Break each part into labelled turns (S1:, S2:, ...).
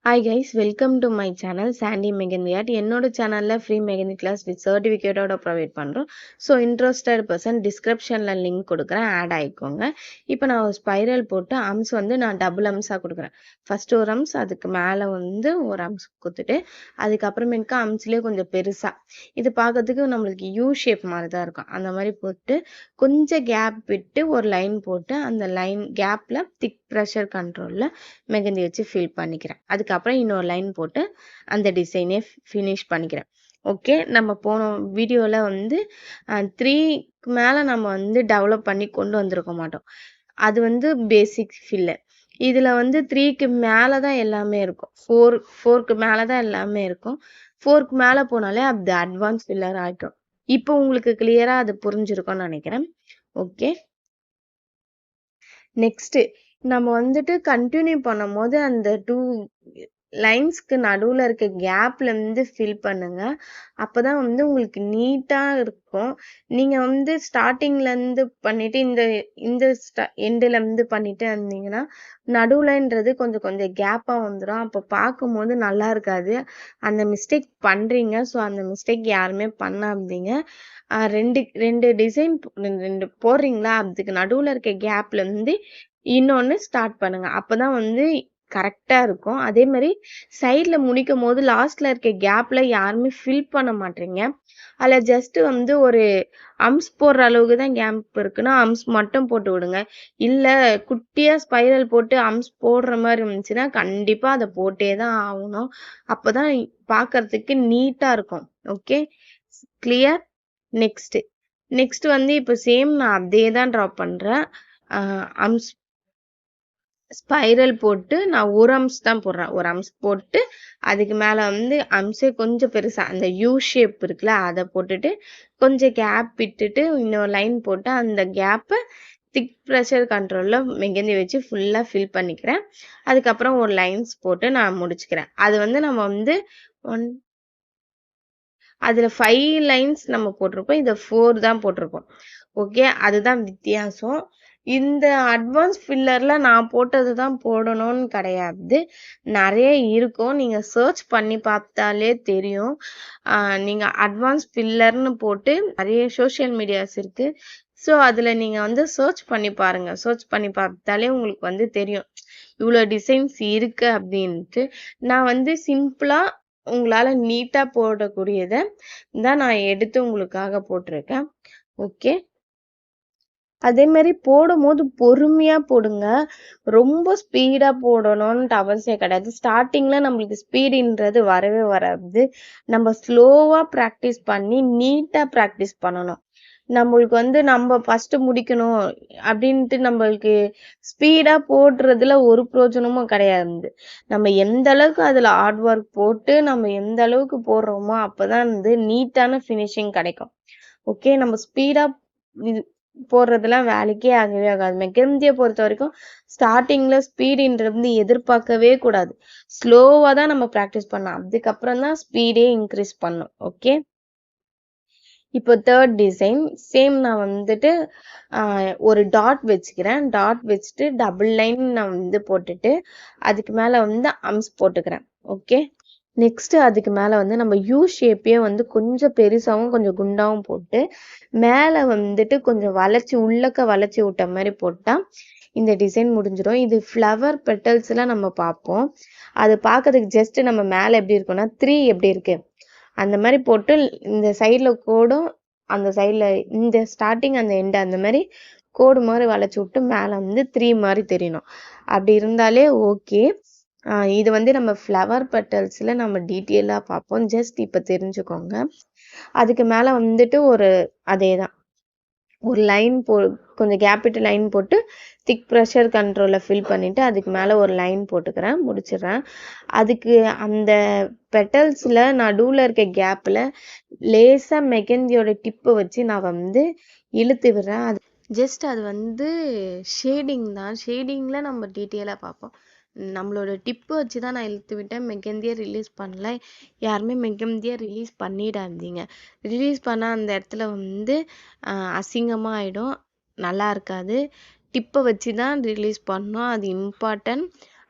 S1: Hi guys, welcome to my channel Sandy Megandy Art. என்னோட சேனல்ல free mehndi class with சர்டிஃபிகேட்டோட provide பண்றோம். So interested person டிஸ்கிரிப்ஷன்ல link கொடுக்குறேன், ஆட் ஆயிக்கோங்க. இப்போ நான் ஒரு ஸ்பைரல் போட்டு அம்ஸ் வந்து நான் டபுள் அம்ஸாக கொடுக்குறேன். ஃபர்ஸ்ட் ஒரு அம்ஸ், அதுக்கு மேலே வந்து ஒரு அம்ஸ் கொடுத்துட்டு அதுக்கப்புறமேட்டுக்கு அம்ஸ்லேயே கொஞ்சம் பெருசாக இது பார்க்கறதுக்கு நம்மளுக்கு யூ ஷேப் மாதிரி தான் இருக்கும். அந்த மாதிரி போட்டு கொஞ்சம் கேப் விட்டு ஒரு லைன் போட்டு அந்த லைன் கேப்பில் திக் ப்ரெஷர் கண்ட்ரோலில் மெகந்தி வச்சு ஃபில் பண்ணிக்கிறேன். அதுக்கப்புறம் இன்னொரு லைன் போட்டு அந்த டிசைனே ஃபினிஷ் பண்ணிக்கிறேன். ஓகே, நம்ம போன வீடியோவில் வந்து 3க்கு மேலே நம்ம வந்து டெவலப் பண்ணி கொண்டு வந்திருக்க மாட்டோம். அது வந்து பேசிக் ஃபில்லர். இதில் வந்து 3க்கு மேலே தான் எல்லாமே இருக்கும். 4க்கு மேலே தான் எல்லாமே இருக்கும். 4க்கு மேலே போனாலே அது அட்வான்ஸ் ஃபில்லர் ஆகிடும். இப்போ உங்களுக்கு கிளியராக அது புரிஞ்சிருக்கும்னு நினைக்கிறேன். ஓகே, நெக்ஸ்ட்டு நம்ம வந்துட்டு கண்டினியூ பண்ணும்போது அந்த 2 லைன்ஸ்க்கு நடுவில் இருக்க கேப்ல இருந்து ஃபில் பண்ணுங்க. அப்பதான் வந்து உங்களுக்கு நீட்டா இருக்கும். நீங்க வந்து ஸ்டார்டிங்ல இருந்து பண்ணிட்டு இந்த இந்த எண்டுல இருந்து பண்ணிட்டு இருந்தீங்கன்னா நடுவுலன்றது கொஞ்சம் கொஞ்சம் கேப்பா வந்துடும். அப்போ பார்க்கும்போது நல்லா இருக்காது. அந்த மிஸ்டேக் பண்றீங்க. ஸோ அந்த மிஸ்டேக் யாருமே பண்ணாதீங்க. ரெண்டு டிசைன் ரெண்டு போடுறீங்களா, அதுக்கு நடுவுல இருக்க கேப்ல இருந்து இன்னொன்னு ஸ்டார்ட் பண்ணுங்க. அப்பதான் வந்து கரெக்டா இருக்கும். அதே மாதிரி சைட்ல முடிக்கும் போது லாஸ்ட்ல இருக்க கேப்ல யாருமே ஃபில் பண்ண மாட்டீங்க. அதுல ஜஸ்ட் வந்து ஒரு அம்ஸ் போடுற அளவுக்கு தான் கேப் இருக்குன்னா அம்ஸ் மட்டும் போட்டு விடுங்க. இல்ல குட்டியா ஸ்பைரல் போட்டு அம்ஸ் போடுற மாதிரி இருந்துச்சுன்னா கண்டிப்பா அதை போட்டே தான் ஆகணும். அப்பதான் பார்க்கறதுக்கு நீட்டா இருக்கும். Okay, clear. நெக்ஸ்ட் வந்து இப்போ சேம் நான் அதே தான் ட்ரா பண்றேன். அம்ஸ் ஸ்பைரல் போட்டு நான் ஒரு அம்ஸ் தான் போடுறேன். ஒரு அம்ஸ் போட்டு அதுக்கு மேல வந்து அம்ஸே கொஞ்சம் பெருசா அந்த யூ ஷேப் இருக்குல்ல அதை போட்டுட்டு கொஞ்சம் கேப் விட்டுட்டு இன்னொரு லைன் போட்டு அந்த கேப்பை திக் ப்ரெஷர் கண்ட்ரோல்ல மெகந்தி வச்சு ஃபுல்லா ஃபில் பண்ணிக்கிறேன். அதுக்கப்புறம் ஒரு லைன்ஸ் போட்டு நான் முடிச்சுக்கிறேன். அது வந்து நம்ம வந்து அதுல 5 லைன்ஸ் நம்ம போட்டிருப்போம். இதை 4 தான் போட்டிருப்போம். ஓகே, அதுதான் வித்தியாசம். இந்த அட்வான்ஸ் ஃபில்லர்ல நான் போட்டது தான் போடணும்னு கிடையாது. நிறைய இருக்கும். நீங்க சர்ச் பண்ணி பார்த்தாலே தெரியும். நீங்க அட்வான்ஸ் ஃபில்லர்னு போட்டு நிறைய சோஷியல் மீடியாஸ் இருக்கு. ஸோ அதுல நீங்க வந்து சர்ச் பண்ணி பாருங்க. சர்ச் பண்ணி பார்த்தாலே உங்களுக்கு வந்து தெரியும் இவ்வளோ டிசைன்ஸ் இருக்கு அப்படின்ட்டு. நான் வந்து சிம்பிளா உங்களால நீட்டா போடக்கூடியதை தான் நான் எடுத்து உங்களுக்காக போட்டிருக்கேன். ஓகே, அதே மாதிரி போடும்போது பொறுமையா போடுங்க. ரொம்ப ஸ்பீடா போடணும்னு அவசியம் கிடையாது. ஸ்டார்டிங்ல நம்மளுக்கு ஸ்பீடுன்றது வரவே வராது. நம்ம ஸ்லோவா ப்ராக்டிஸ் பண்ணி நீட்டா ப்ராக்டிஸ் பண்ணணும். நம்மளுக்கு வந்து நம்ம ஃபர்ஸ்ட் முடிக்கணும் அப்படின்ட்டு நம்மளுக்கு ஸ்பீடா போடுறதுல ஒரு பிரயோஜனமும் கிடையாது. நம்ம எந்த அளவுக்கு அதுல ஹார்ட் ஒர்க் போட்டு நம்ம எந்த அளவுக்கு போடுறோமோ அப்பதான் வந்து நீட்டான ஃபினிஷிங் கிடைக்கும். ஓகே, நம்ம ஸ்பீடா இது போடுறதுலாம் வேலைக்கே ஆகவே ஆகாது. மெகந்தியை பொறுத்த வரைக்கும் ஸ்டார்டிங்ல ஸ்பீடுன்றது எதிர்பார்க்கவே கூடாது. ஸ்லோவா தான் நம்ம ப்ராக்டிஸ் பண்ணணும். அதுக்கப்புறம் தான் ஸ்பீடே இன்க்ரீஸ் பண்ணும். ஓகே, இப்போ தேர்ட் டிசைன் சேம் நான் வந்துட்டு ஒரு டாட் வச்சுக்கிறேன். டாட் வச்சுட்டு டபுள் லைன் நான் வந்து போட்டுட்டு அதுக்கு மேலே வந்து அம்ஸ் போட்டுக்கிறேன். ஓகே, நெக்ஸ்ட் அதுக்கு மேலே வந்து நம்ம யூ ஷேப்பே வந்து கொஞ்சம் பெருசாகவும் கொஞ்சம் குண்டாகவும் போட்டு மேலே வந்துட்டு கொஞ்சம் உள்ளக்க வளைச்சி விட்ட மாதிரி போட்டால் இந்த டிசைன் முடிஞ்சிடும். இது ஃப்ளவர் பெட்டல்ஸ்லாம் நம்ம பார்ப்போம். அது பார்க்கறதுக்கு ஜஸ்ட் நம்ம மேலே எப்படி இருக்கும்னா 3 எப்படி இருக்கு அந்த மாதிரி போட்டு இந்த சைடில் கோடும் அந்த சைடில் இந்த ஸ்டார்டிங் அந்த எண்டு அந்த மாதிரி கோடு மாதிரி வளைச்சி விட்டு மேலே வந்து 3 மாதிரி தெரியணும். அப்படி இருந்தாலே ஓகே. இது வந்து நம்ம ஃப்ளவர் பெட்டல்ஸில் நம்ம டீட்டெயிலாக பார்ப்போம். ஜஸ்ட் இப்போ தெரிஞ்சுக்கோங்க. அதுக்கு மேலே வந்துட்டு அதே தான் ஒரு லைன் கொஞ்சம் கேப்பிட்டு லைன் போட்டு திக் ப்ரெஷர் கண்ட்ரோலில் ஃபில் பண்ணிவிட்டு அதுக்கு மேலே ஒரு லைன் போட்டுக்கிறேன், முடிச்சிடுறேன். அதுக்கு அந்த பெட்டல்ஸில் நடுவில் இருக்க கேப்பில் லேசாக மெகந்தியோட டிப்பை வச்சு நான் வந்து இழுத்து விடுறேன். அது ஜஸ்ட் அது வந்து ஷேடிங் தான். ஷேடிங்கில் நம்ம டீட்டெயிலாக பார்ப்போம். நம்மளோட டிப்பு வச்சு தான் நான் இழுத்து விட்டேன். மெகந்தியை ரிலீஸ் பண்ணல. யாருமே மெகந்தியை ரிலீஸ் பண்ணிடாதீங்க. ரிலீஸ் பண்ணால் அந்த இடத்துல வந்து அசிங்கமாக ஆகிடும், நல்லா இருக்காது. டிப்பை வச்சு தான் ரிலீஸ் பண்ணணும், அது இம்பார்ட்டன்ட்.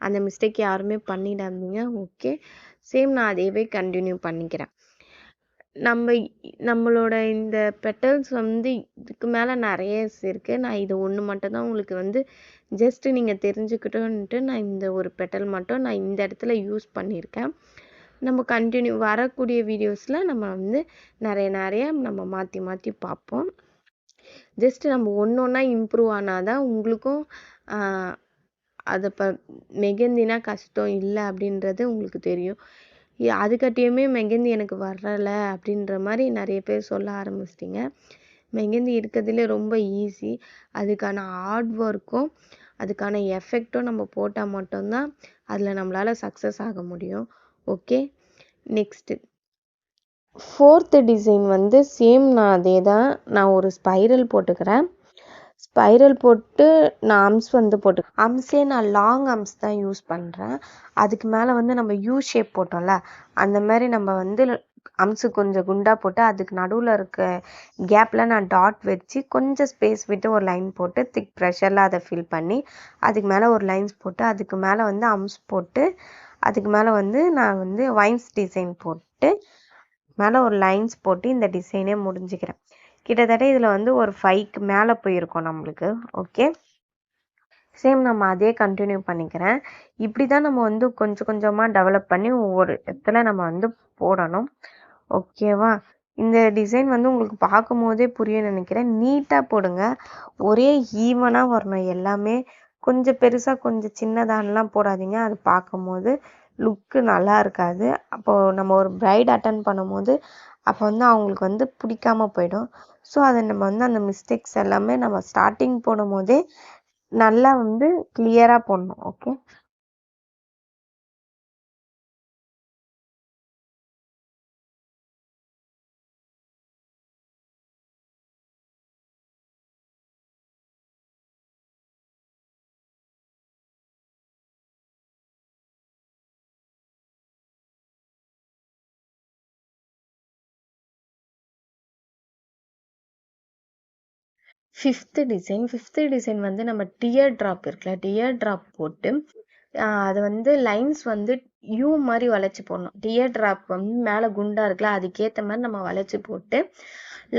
S1: அந்த மிஸ்டேக் யாருமே பண்ணிடாதீங்க. ஓகே, சேம் நான் அதையவே கண்டினியூ பண்ணிக்கிறேன். நம்மளோட இந்த பெட்டல்ஸ் வந்து இதுக்கு மேலே நிறைய இருக்கு. நான் இது ஒன்று மட்டும் தான் உங்களுக்கு வந்து ஜஸ்ட் நீங்கள் தெரிஞ்சுக்கிட்டோன்ட்டு நான் இந்த ஒரு பெட்டல் மட்டும் நான் இந்த இடத்துல யூஸ் பண்ணியிருக்கேன். நம்ம கண்டினியூ வரக்கூடிய வீடியோஸில் நம்ம வந்து நிறைய நம்ம மாற்றி மாற்றி பார்ப்போம். ஜஸ்ட் நம்ம ஒன்று ஒன்றா இம்ப்ரூவ் ஆனால் தான் உங்களுக்கும் அது இப்போ மெகந்தினா கஷ்டம் இல்லை அப்படின்றது உங்களுக்கு தெரியும். அதுக்கட்டியுமே மெகந்தி எனக்கு வரலை அப்படின்ற மாதிரி நிறைய பேர் சொல்ல ஆரம்பிச்சிட்டிங்க. மெகந்தி இருக்கிறதுலே ரொம்ப ஈஸி. அதுக்கான ஹார்ட் ஒர்க்கும் அதுக்கான எஃபெக்டும் நம்ம போட்டால் மட்டும்தான் அதில் நம்மளால் சக்ஸஸ் ஆக முடியும். ஓகே, நெக்ஸ்ட்டு 4th டிசைன் வந்து சேம் நான் அதே தான். நான் ஒரு ஸ்பைரல் போட்டுக்கிறேன். ஸ்பைரல் போட்டு நான் அம்ஸ் வந்து அம்ஸே நான் லாங் அம்ஸ் தான் யூஸ் பண்ணுறேன். அதுக்கு மேலே வந்து நம்ம யூ ஷேப் போட்டோம்ல, அந்த மாதிரி நம்ம வந்து அம்ஸு கொஞ்சம் குண்டா போட்டு அதுக்கு நடுவில் இருக்க கேப்பில் நான் டாட் வச்சு கொஞ்சம் ஸ்பேஸ் விட்டு ஒரு லைன் போட்டு திக் ப்ரெஷரில் அதை ஃபில் பண்ணி அதுக்கு மேலே ஒரு லைன்ஸ் போட்டு அதுக்கு மேலே வந்து அம்ஸ் போட்டு அதுக்கு மேலே வந்து நான் வந்து வைன்ஸ் டிசைன் போட்டு மேலே ஒரு லைன்ஸ் போட்டு இந்த டிசைனே முடிஞ்சுக்கிறேன். கிட்டத்தட்ட இதில் வந்து ஒரு 5க்கு மேலே போயிருக்கோம் நம்மளுக்கு. ஓகே, சேம் நம்ம அதே கண்டினியூ பண்ணிக்கிறேன். இப்படி தான் நம்ம வந்து கொஞ்சம் கொஞ்சமாக டெவலப் பண்ணி ஒவ்வொரு இடத்துல நம்ம வந்து போடணும். ஓகேவா? இந்த டிசைன் வந்து உங்களுக்கு பார்க்கும் போதே புரியும் நினைக்கிறேன். நீட்டாக போடுங்க, ஒரே ஈவனாக வரணும் எல்லாமே. கொஞ்சம் பெருசாக கொஞ்சம் சின்னதானலாம் போடாதீங்க, அது பார்க்கும் போது லுக்கு நல்லா இருக்காது. அப்போது நம்ம ஒரு பிரைட் அட்டன் பண்ணும்போது அப்போ வந்து அவங்களுக்கு வந்து பிடிக்காம போயிடும். ஸோ அதை நம்ம வந்து அந்த மிஸ்டேக்ஸ் எல்லாமே நம்ம ஸ்டார்டிங் போடும் போதே நல்லா வந்து கிளியராக போடணும். ஓகே, ஃபிஃப்த் டிசைன் வந்து நம்ம டியர் ட்ராப் இருக்குல்ல, டியர் ட்ராப் போட்டு அது வந்து லைன்ஸ் வந்து யூ மாதிரி வளைச்சி போடணும். டியர் ட்ராப் வந்து மேலே குண்டா இருக்குல்ல, அதுக்கேற்ற மாதிரி நம்ம வளைச்சி போட்டு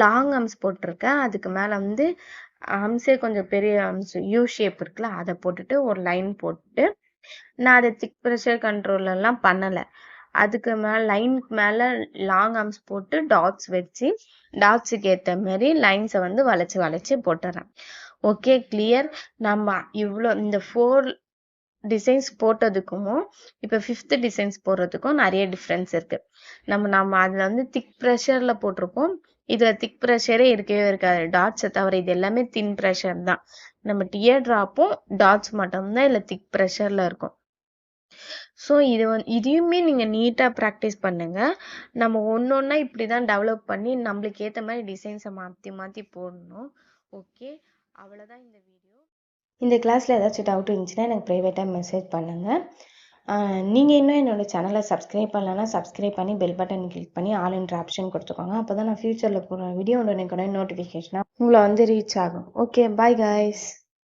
S1: லாங் ஆர்ம்ஸ் போட்டிருக்கேன். அதுக்கு மேலே வந்து ஆர்ம்ஸே கொஞ்சம் பெரிய ஆர்ம்ஸ் யூ ஷேப் இருக்குல்ல, அதை போட்டுட்டு ஒரு லைன் போட்டு நான் அதை திக் ப்ரெஷர் கண்ட்ரோல்லாம் பண்ணலை. அதுக்கு மேலே லைனுக்கு மேலே லாங் ஆர்ம்ஸ் போட்டு டாட்ஸ் வச்சு டாட்ஸுக்கு ஏற்ற மாதிரி லைன்ஸை வந்து வளைச்சி வளைச்சி போட்டுறேன். Okay, clear. நம்ம இவ்வளோ இந்த 4 டிசைன்ஸ் போட்டதுக்கும் இப்போ 5th டிசைன்ஸ் போடுறதுக்கும் நிறைய டிஃப்ரென்ஸ் இருக்கு. நம்ம அதில் வந்து திக் ப்ரெஷரில் போட்டிருப்போம், இதில் திக் ப்ரெஷரே இருக்கவே இருக்காது. டாட்ஸை தவிர இது எல்லாமே தின் ப்ரெஷர் தான். நம்ம டியர் ட்ராப்பும் டாட்ஸ் மட்டும்தான் இல்லை திக் ப்ரெஷரில் இருக்கும். ஸோ இதையுமே நீங்கள் நீட்டாக ப்ராக்டிஸ் பண்ணுங்க. நம்ம ஒன்று ஒன்றா இப்படி தான் டெவலப் பண்ணி நம்மளுக்கு ஏற்ற மாதிரி டிசைன்ஸை மாற்றி மாற்றி போடணும். ஓகே, அவ்வளோதான் இந்த வீடியோ. இந்த கிளாஸில் ஏதாச்சும் டவுட் இருந்துச்சுன்னா எனக்கு ப்ரைவேட்டாக மெசேஜ் பண்ணுங்கள். நீங்கள் இன்னும் என்னோடய சேனலை சப்ஸ்கிரைப் பண்ணலன்னா சப்ஸ்கிரைப் பண்ணி பெல் பட்டன் கிளிக் பண்ணி ஆல் என்ற ஆப்ஷன் கொடுத்துக்கோங்க. அப்போ தான் நான் ஃப்யூச்சரில் போடுற வீடியோட நோட்டிஃபிகேஷனாக உங்களை வந்து ரீச் ஆகும். Okay, bye guys.